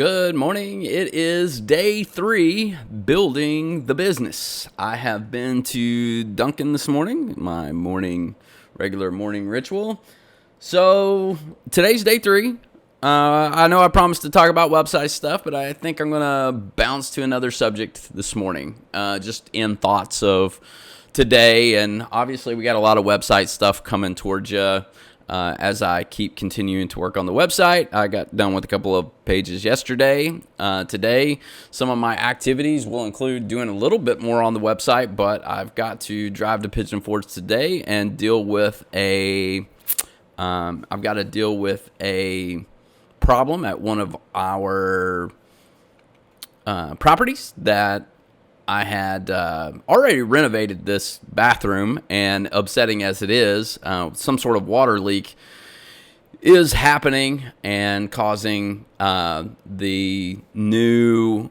Good morning. It is day 3, building the business. I have been to Dunkin this morning, my regular morning ritual. So today's day 3. I know I promised to talk about website stuff, but I think I'm going to bounce to another subject this morning, just in thoughts of today. And obviously we got a lot of website stuff coming towards you. As I keep continuing to work on the website. I got done with a couple of pages yesterday. Today, some of my activities will include doing a little bit more on the website, but I've got to drive to Pigeon Forge today and deal with a problem at one of our properties that I had already renovated this bathroom, and upsetting as it is, some sort of water leak is happening and causing the new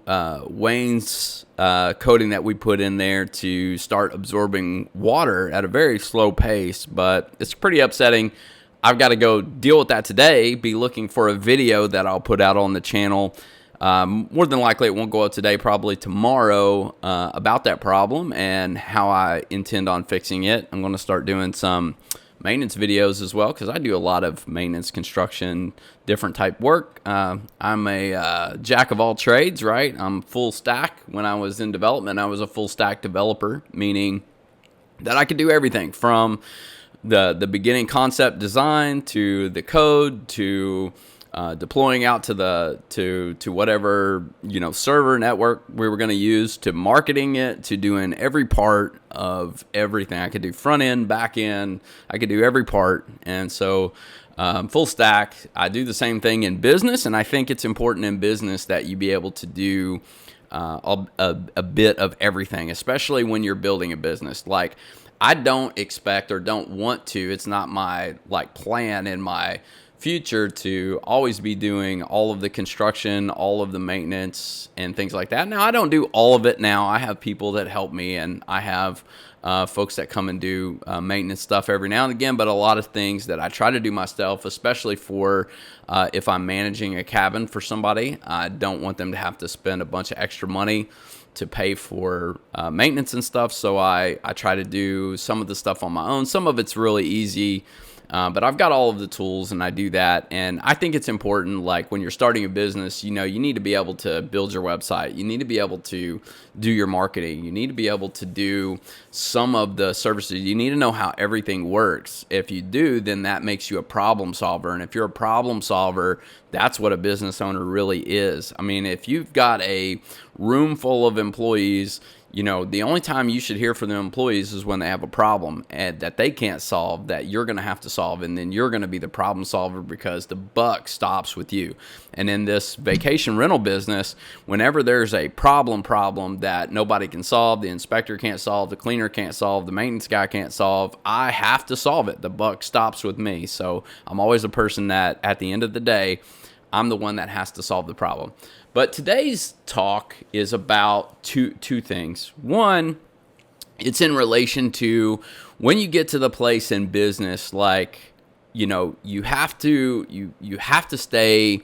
Wayne's coating that we put in there to start absorbing water at a very slow pace, but it's pretty upsetting. I've got to go deal with that today, be looking for a video that I'll put out on the channel. More than likely it won't go out today, probably tomorrow, about that problem and how I intend on fixing it. I'm going to start doing some maintenance videos as well because I do a lot of maintenance, construction, different type work. I'm a jack of all trades, right? I'm full stack. When I was in development, I was a full stack developer, meaning that I could do everything from the beginning concept design to the code to deploying out to whatever server network we were going to use, to marketing it, to doing every part of everything. I could do front end, back end. I could do every part, and so full stack. I do the same thing in business, and I think it's important in business that you be able to do a bit of everything, especially when you're building a business. Like, I don't expect or don't want to. It's not my plan in my future to always be doing all of the construction, all of the maintenance and things like that. Now, I don't do all of it now. I have people that help me, and I have folks that come and do maintenance stuff every now and again, but a lot of things that I try to do myself, especially for if I'm managing a cabin for somebody. I don't want them to have to spend a bunch of extra money to pay for maintenance and stuff, so I try to do some of the stuff on my own. Some of it's really easy, but I've got all of the tools, and I do that. And I think it's important, like when you're starting a business, you need to be able to build your website. You need to be able to do your marketing. You need to be able to do some of the services. You need to know how everything works. If you do, then that makes you a problem solver. And if you're a problem solver, that's what a business owner really is. I mean, if you've got a room full of employees, the only time you should hear from the employees is when they have a problem and that they can't solve, that you're going to have to solve, and then you're going to be the problem solver because the buck stops with you. And in this vacation rental business, whenever there's a problem that nobody can solve, the inspector can't solve, the cleaner can't solve, the maintenance guy can't solve, I have to solve it. The buck stops with me. So I'm always a person that at the end of the day, I'm the one that has to solve the problem. But today's talk is about two things. One, it's in relation to when you get to the place in business, you have to stay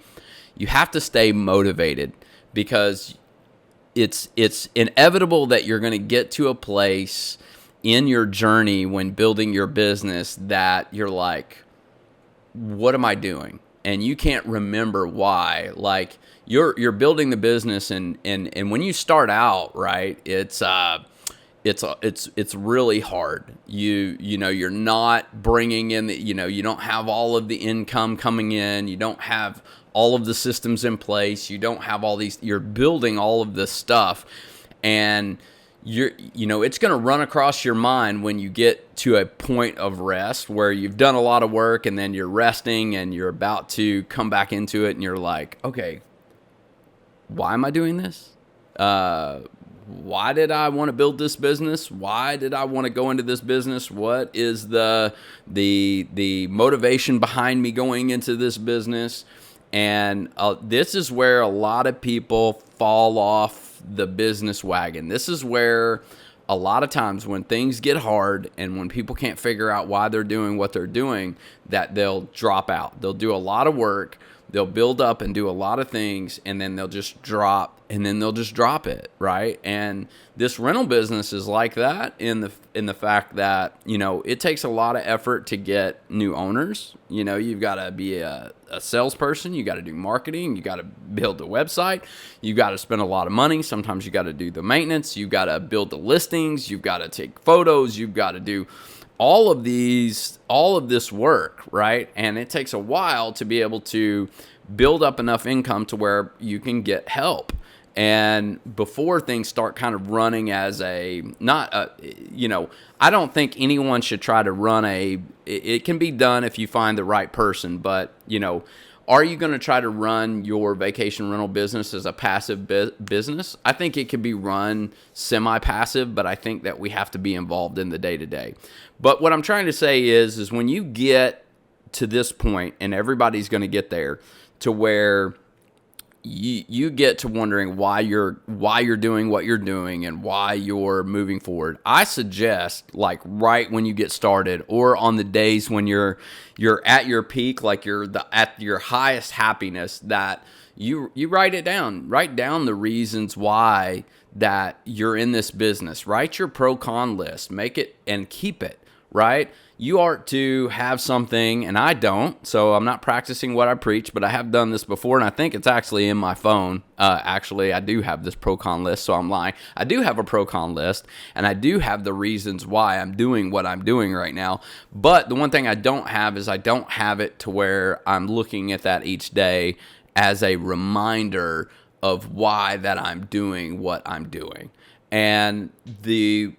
motivated, because it's inevitable that you're going to get to a place in your journey when building your business that you're like, what am I doing? And you can't remember why. Like, you're building the business, and when you start out, right, it's really hard. You're not bringing in you don't have all of the income coming in. You don't have all of the systems in place. You don't have all these. You're building all of this stuff, and it's going to run across your mind when you get to a point of rest where you've done a lot of work, and then you're resting and you're about to come back into it, and you're like, okay, why am I doing this? Why did I want to build this business? Why did I want to go into this business? What is the motivation behind me going into this business? And this is where a lot of people fall off the business wagon. This is where a lot of times when things get hard and when people can't figure out why they're doing what they're doing, that they'll drop out. They'll do a lot of work. they'll build up and do a lot of things, and then they'll just drop, it, right? And this rental business is like that in the fact that, it takes a lot of effort to get new owners. You've got to be a salesperson, you got to do marketing, you got to build the website, you got to spend a lot of money. Sometimes you got to do the maintenance, you got to build the listings, you've got to take photos, you've got to do all of this work, right? And it takes a while to be able to build up enough income to where you can get help. And before things start kind of running as I don't think anyone should try to run it can be done if you find the right person, but, are you going to try to run your vacation rental business as a passive business? I think it could be run semi-passive, but I think that we have to be involved in the day-to-day. But what I'm trying to say is when you get to this point, and everybody's going to get there, to where you get to wondering why you're doing what you're doing and why you're moving forward. I suggest, like, right when you get started, or on the days when you're at your peak, like you're at your highest happiness, that you write it down. Write down the reasons why that you're in this business. Write your pro-con list. Make it and keep it, right? You are to have something, and I don't, so I'm not practicing what I preach, but I have done this before, and I think it's actually in my phone. Actually, I do have this pro-con list, so I'm lying. I do have a pro-con list, and I do have the reasons why I'm doing what I'm doing right now, but the one thing I don't have is I don't have it to where I'm looking at that each day as a reminder of why that I'm doing what I'm doing. And the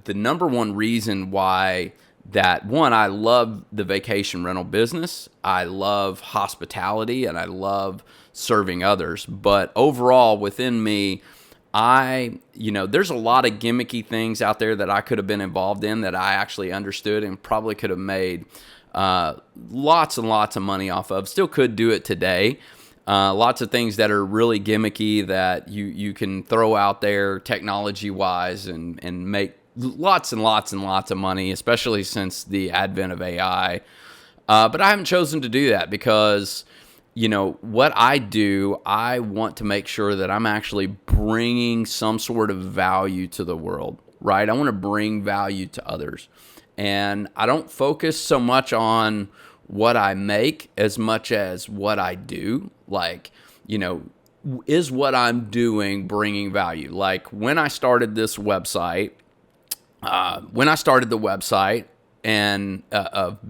number one reason why that, one, I love the vacation rental business, I love hospitality, and I love serving others. But overall, within me, there's a lot of gimmicky things out there that I could have been involved in that I actually understood and probably could have made lots and lots of money off of. Still could do it today. Lots of things that are really gimmicky that you can throw out there technology-wise and make lots and lots and lots of money, especially since the advent of AI. But I haven't chosen to do that because, what I do, I want to make sure that I'm actually bringing some sort of value to the world, right? I want to bring value to others. And I don't focus so much on what I make as much as what I do. Like, is what I'm doing bringing value? Like when I started this website, the website and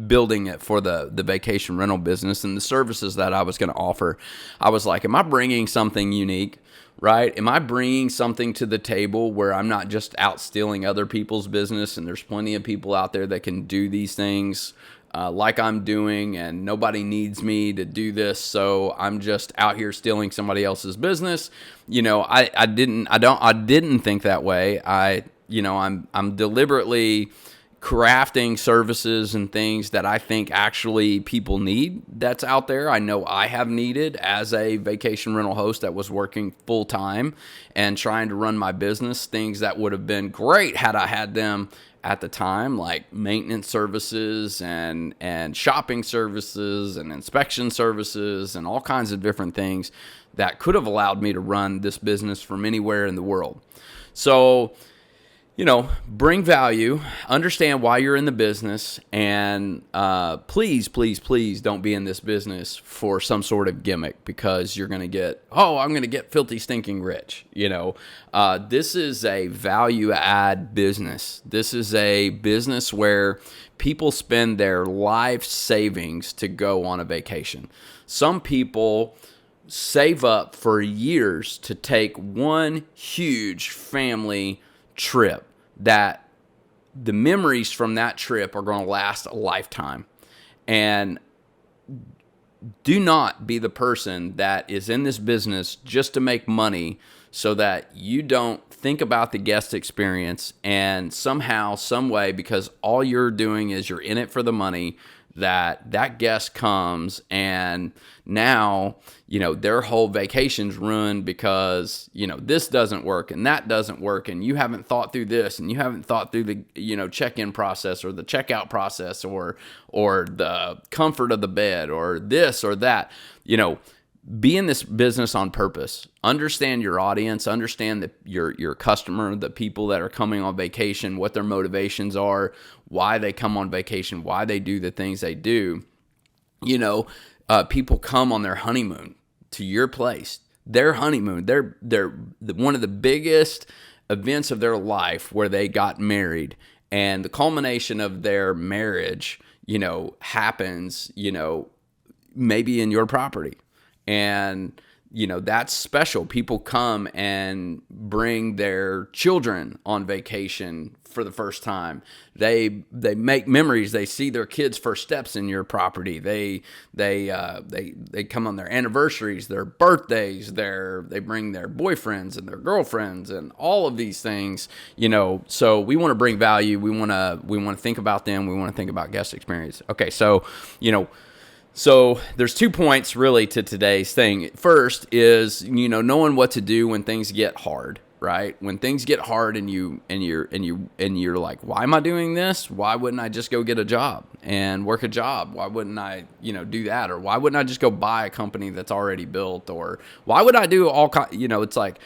building it for the vacation rental business and the services that I was going to offer, I was like, am I bringing something unique, right? Am I bringing something to the table where I'm not just out stealing other people's business, and there's plenty of people out there that can do these things like I'm doing, and nobody needs me to do this, so I'm just out here stealing somebody else's business? I didn't think that way. I'm deliberately crafting services and things that I think actually people need that's out there. I know I have needed as a vacation rental host that was working full time and trying to run my business, things that would have been great had I had them at the time, like maintenance services and shopping services and inspection services and all kinds of different things that could have allowed me to run this business from anywhere in the world. So, bring value, understand why you're in the business, and please, please, please don't be in this business for some sort of gimmick because you're going to I'm going to get filthy stinking rich. This is a value add business. This is a business where people spend their life savings to go on a vacation. Some people save up for years to take one huge family trip that the memories from that trip are going to last a lifetime. And do not be the person that is in this business just to make money so that you don't think about the guest experience and somehow, some way, because all you're doing is you're in it for the money, that guest comes and now, their whole vacation's ruined because, this doesn't work and that doesn't work and you haven't thought through this and you haven't thought through the, check-in process or the checkout process or the comfort of the bed or this or that. Be in this business on purpose. Understand your audience, understand your customer, the people that are coming on vacation, what their motivations are, why they come on vacation, why they do the things they do. People come on their honeymoon to your place. Their honeymoon, they're one of the biggest events of their life where they got married, and the culmination of their marriage, happens, maybe in your property. And, that's special. People come and bring their children on vacation for the first time. They make memories. They see their kids' first steps in your property. They come on their anniversaries, their birthdays, they bring their boyfriends and their girlfriends and all of these things, so we want to bring value. We want to think about them. We want to think about guest experience. Okay. So, So there's 2 points really to today's thing. First is, knowing what to do when things get hard, right? When things get hard and you're like, why am I doing this? Why wouldn't I just go get a job and work a job? Why wouldn't I, do that? Or why wouldn't I just go buy a company that's already built? Or why would I do it's like,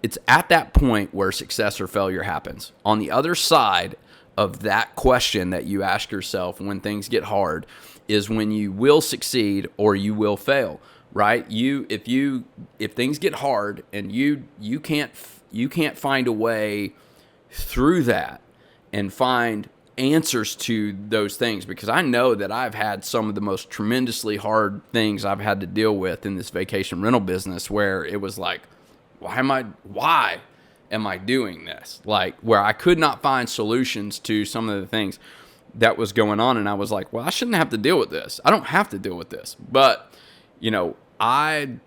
it's at that point where success or failure happens. On the other side of that question that you ask yourself when things get hard is when you will succeed or you will fail, right? If things get hard and you can't find a way through that and find answers to those things, because I know that I've had some of the most tremendously hard things I've had to deal with in this vacation rental business, where it was like, why am I doing this? Like, where I could not find solutions to some of the things that was going on. And I was like, well, I shouldn't have to deal with this. I don't have to deal with this. But, I'm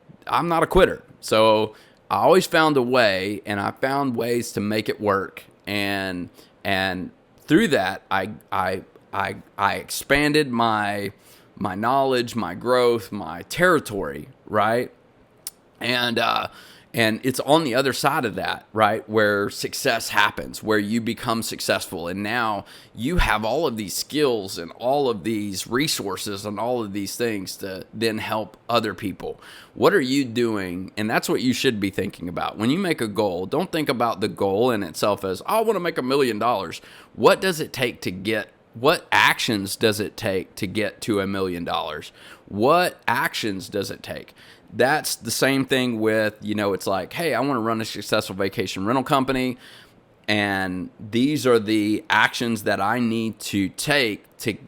not a quitter. So I always found a way, and I found ways to make it work. And through that, I expanded my knowledge, my growth, my territory, right? And it's on the other side of that, right, where success happens, where you become successful. And now you have all of these skills and all of these resources and all of these things to then help other people. What are you doing? And that's what you should be thinking about. When you make a goal, don't think about the goal in itself as, I want to make $1 million. What does it take to get? What actions does it take to get to $1 million? What actions does it take? That's the same thing with, it's like, hey, I want to run a successful vacation rental company, and these are the actions that I need to take to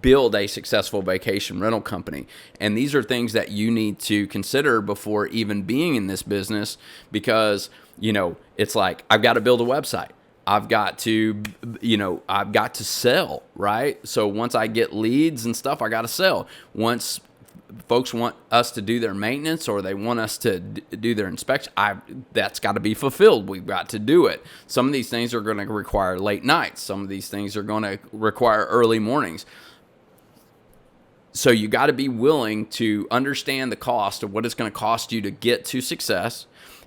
build a successful vacation rental company. And these are things that you need to consider before even being in this business, because, it's like, I've got to build a website. I've got to sell, right? So once I get leads and stuff, I got to sell. Once folks want us to do their maintenance or they want us to do their inspection, that's got to be fulfilled. We've got to do it. Some of these things are going to require late nights. Some of these things are going to require early mornings. So you got to be willing to understand the cost of what it's going to cost you to get to success.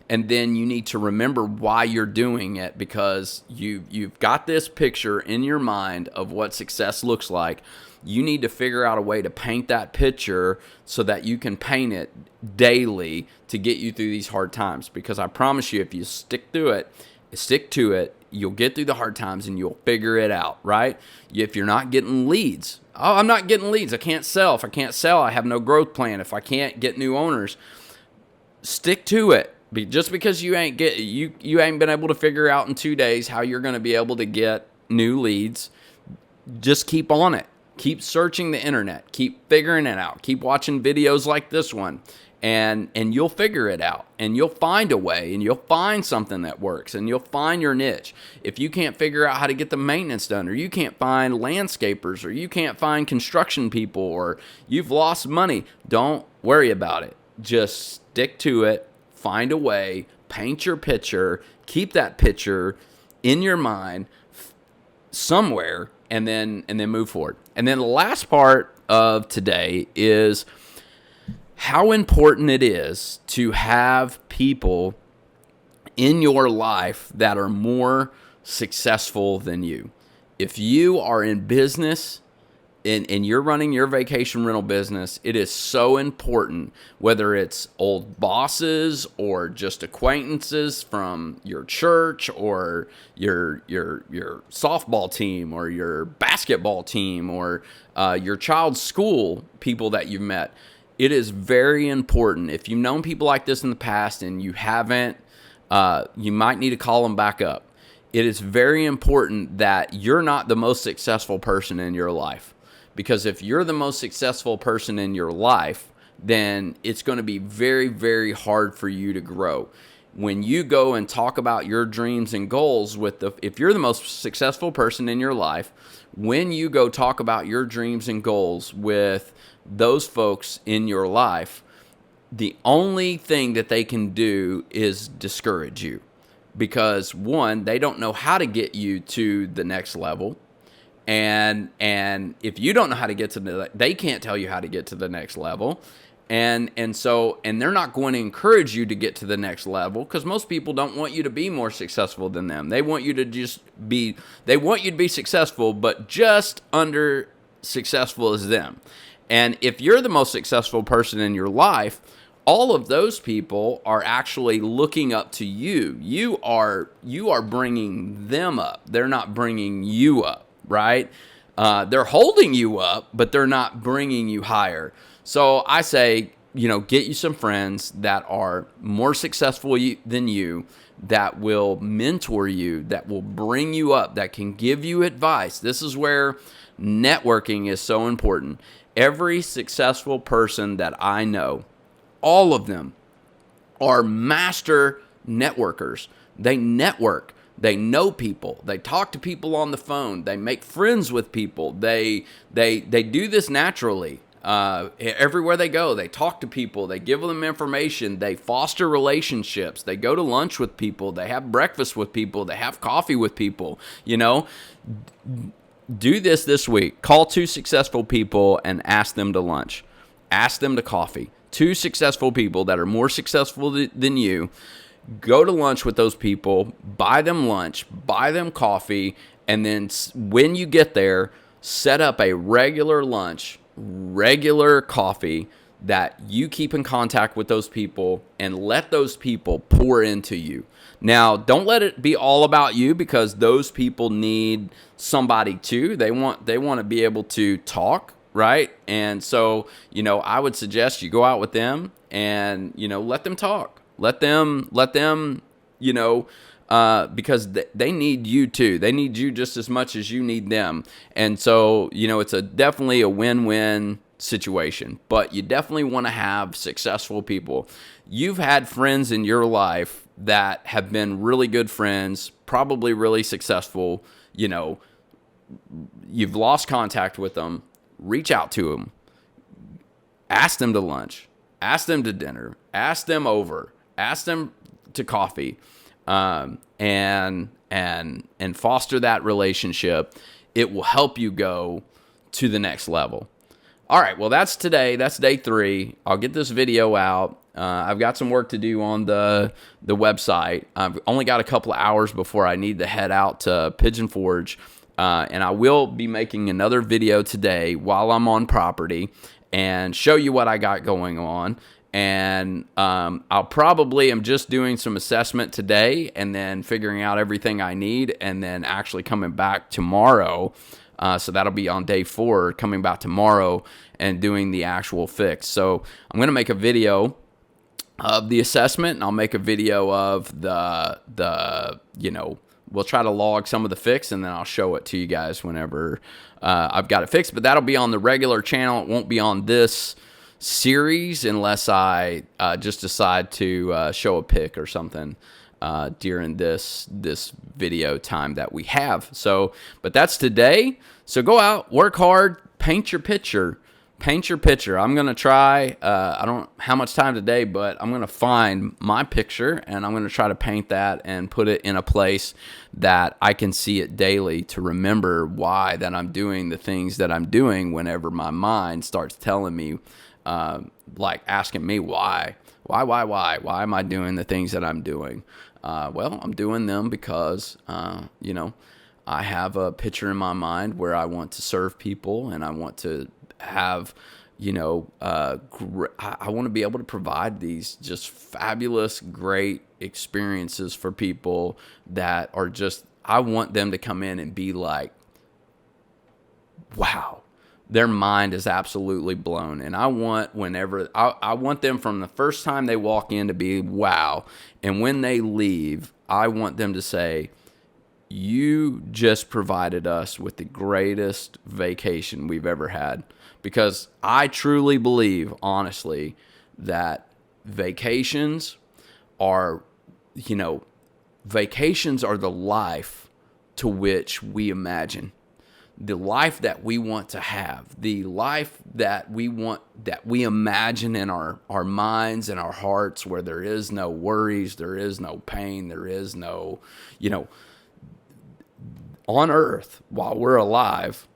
And then you need to remember why you're doing it, because you've got this picture in your mind of what success looks like. You need to figure out a way to paint that picture so that you can paint it daily to get you through these hard times. Because I promise you, if you stick to it, you'll get through the hard times and you'll figure it out, right? If you're not getting leads, I'm not getting leads. I can't sell. If I can't sell, I have no growth plan. If I can't get new owners, stick to it. Just because you ain't been able to figure out in 2 days how you're going to be able to get new leads, just keep on it. Keep searching the internet. Keep figuring it out. Keep watching videos like this one, and you'll figure it out. And you'll find a way, and you'll find something that works, and you'll find your niche. If you can't figure out how to get the maintenance done, or you can't find landscapers, or you can't find construction people, or you've lost money, don't worry about it. Just stick to it. Find a way, paint your picture, keep that picture in your mind somewhere, and then move forward. And then the last part of today is how important it is to have people in your life that are more successful than you. If you are in business and you're running your vacation rental business, it is so important, whether it's old bosses or just acquaintances from your church or your softball team or your basketball team or your child's school people that you've met. It is very important. If you've known people like this in the past and you haven't, you might need to call them back up. It is very important that you're not the most successful person in your life. Because if you're the most successful person in your life, then it's going to be very, very hard for you to grow. When you go and talk about your dreams and goals if you're the most successful person in your life, when you go talk about your dreams and goals with those folks in your life, the only thing that they can do is discourage you. Because one, they don't know how to get you to the next level. And if you don't know how to get to they can't tell you how to get to the next level. And they're not going to encourage you to get to the next level because most people don't want you to be more successful than them. They want you to be successful, but just under successful as them. And if you're the most successful person in your life, all of those people are actually looking up to you. You are bringing them up. They're not bringing you up. Right? They're holding you up, but they're not bringing you higher. So I say, get you some friends that are more successful than you, that will mentor you, that will bring you up, that can give you advice. This is where networking is so important. Every successful person that I know, all of them are master networkers. They network. They know people. They talk to people on the phone. They make friends with people. They do this naturally. Everywhere they go, they talk to people. They give them information. They foster relationships. They go to lunch with people. They have breakfast with people. They have coffee with people. Do this week. Call 2 successful people and ask them to lunch. Ask them to coffee. 2 successful people that are more successful than you. Go to lunch with those people, buy them lunch, buy them coffee, and then when you get there, set up a regular lunch, regular coffee that you keep in contact with those people and let those people pour into you. Now, don't let it be all about you because those people need somebody too. They want to be able to talk, right? And so, I would suggest you go out with them and, let them talk. Let them, because they need you too. They need you just as much as you need them. And so, it's definitely a win-win situation, but you definitely want to have successful people. You've had friends in your life that have been really good friends, probably really successful. You've lost contact with them. Reach out to them. Ask them to lunch. Ask them to dinner. Ask them over. Ask them to coffee, and foster that relationship. It will help you go to the next level. All right, well, that's today. That's day 3. I'll get this video out. I've got some work to do on the website. I've only got a couple of hours before I need to head out to Pigeon Forge, and I will be making another video today while I'm on property and show you what I got going on. And I'll probably am just doing some assessment today and then figuring out everything I need and then actually coming back tomorrow. So that'll be on day 4, coming back tomorrow and doing the actual fix. So I'm going to make a video of the assessment and I'll make a video of we'll try to log some of the fix and then I'll show it to you guys whenever I've got it fixed. But that'll be on the regular channel. It won't be on this series unless I just decide to show a pic or something during this video time that we have. So, but that's today. So go out, work hard, paint your picture. paint your picture. I'm going to try, I don't how much time today, but I'm going to find my picture and I'm going to try to paint that and put it in a place that I can see it daily to remember why that I'm doing the things that I'm doing whenever my mind starts telling me, like asking me why am I doing the things that I'm doing? Well, I'm doing them because, I have a picture in my mind where I want to serve people and I want to have, I want to be able to provide these just fabulous, great experiences for people that are just, I want them to come in and be like, wow, their mind is absolutely blown. And I want I want them from the first time they walk in to be wow. And when they leave, I want them to say, you just provided us with the greatest vacation we've ever had. Because I truly believe, honestly, that vacations are, vacations are the life to which we imagine. The life that we want to have, the life that we want, that we imagine in our minds and our hearts, where there is no worries, there is no pain, there is no, on earth while we're alive,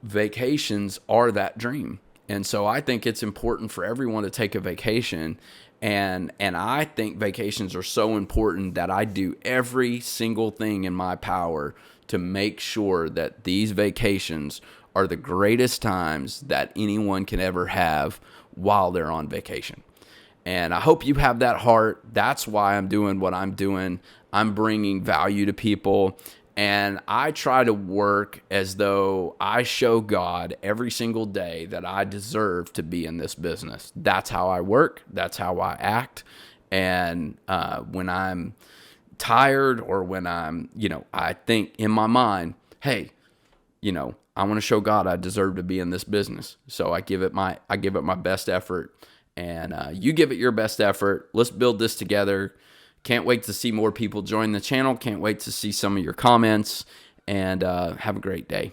vacations are that dream. And so I think it's important for everyone to take a vacation. And I think vacations are so important that I do every single thing in my power to make sure that these vacations are the greatest times that anyone can ever have while they're on vacation. And I hope you have that heart. That's why I'm doing what I'm doing. I'm bringing value to people. And I try to work as though I show God every single day that I deserve to be in this business. That's how I work. That's how I act. And when I'm tired or when I'm, I think in my mind, hey, I want to show God I deserve to be in this business. So I give it my best effort, and you give it your best effort. Let's build this together. Can't wait to see more people join the channel. Can't wait to see some of your comments, and have a great day.